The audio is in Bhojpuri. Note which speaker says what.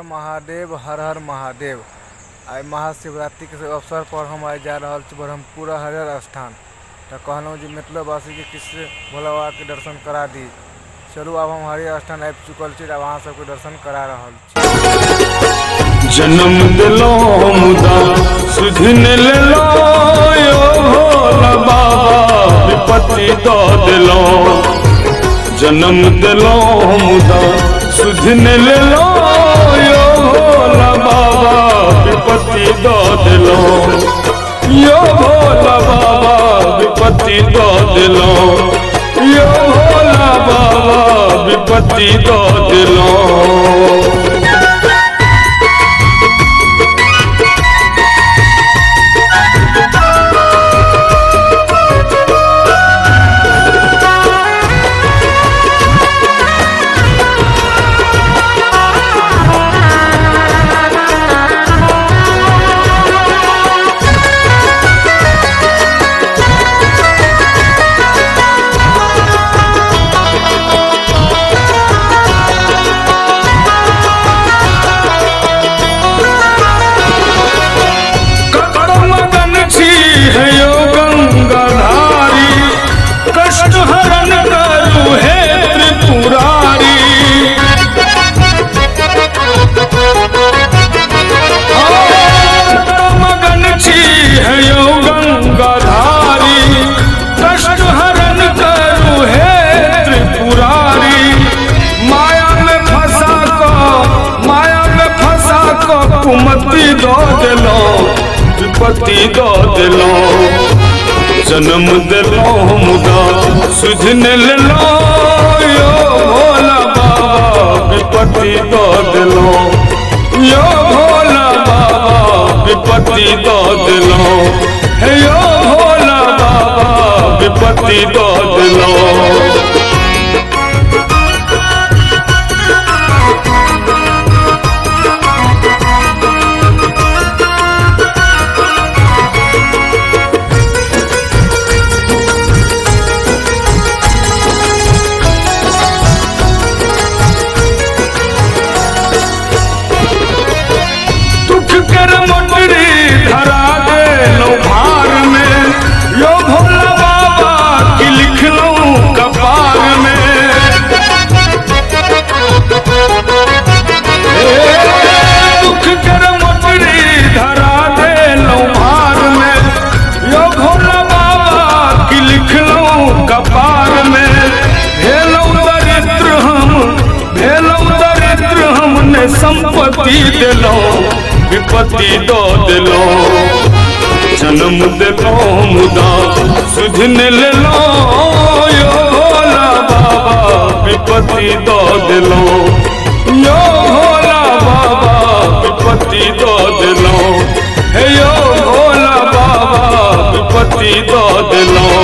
Speaker 1: महादेव, हर हर महादेव। आई महाशिवरात्रि के अवसर पर हम आज जा रहा ब्रह्मपुरा हरिहर स्थान। तो कहलूँ जो मिथिलावासी के किससे भोला बाबा के दर्शन करा दी। चलू अब हम हरिहर स्थान आबि चुकल छी, वहाँ सबके दर्शन करा रहल छी।
Speaker 2: जन्म दिलो मुदा सुधिन लेलो यो भोला बाबा विपत्ति दो दिलो। जन्म दिलो मुदा सुधिन लेलो यो भोला बाबा विपत्ति दो दिलो। यो भोला बाबा विपत्ति दो दिलो। यो भोला बाबा विपत्ति दो दिलो। कुमति दो दिलो, विपत्ति दो दिलो। जन्म दिलो मुदा सुधिन लेलो यो भोला बाबा विपत्ति दो दिलो। यो भोला बाबा विपत्ति दो दिलो। यो भोला बाबा विपत्ति दो दिलो। संपत्ति दिलो, विपत्ति दो दिलो। जन्म दिलो मुदा सुधिन लेलो यो भोला बाबा विपत्ति दो दिलो। यो भोला बाबा विपत्ति दो दिलो। यो भोला बाबा विपत्ति दो दिलो।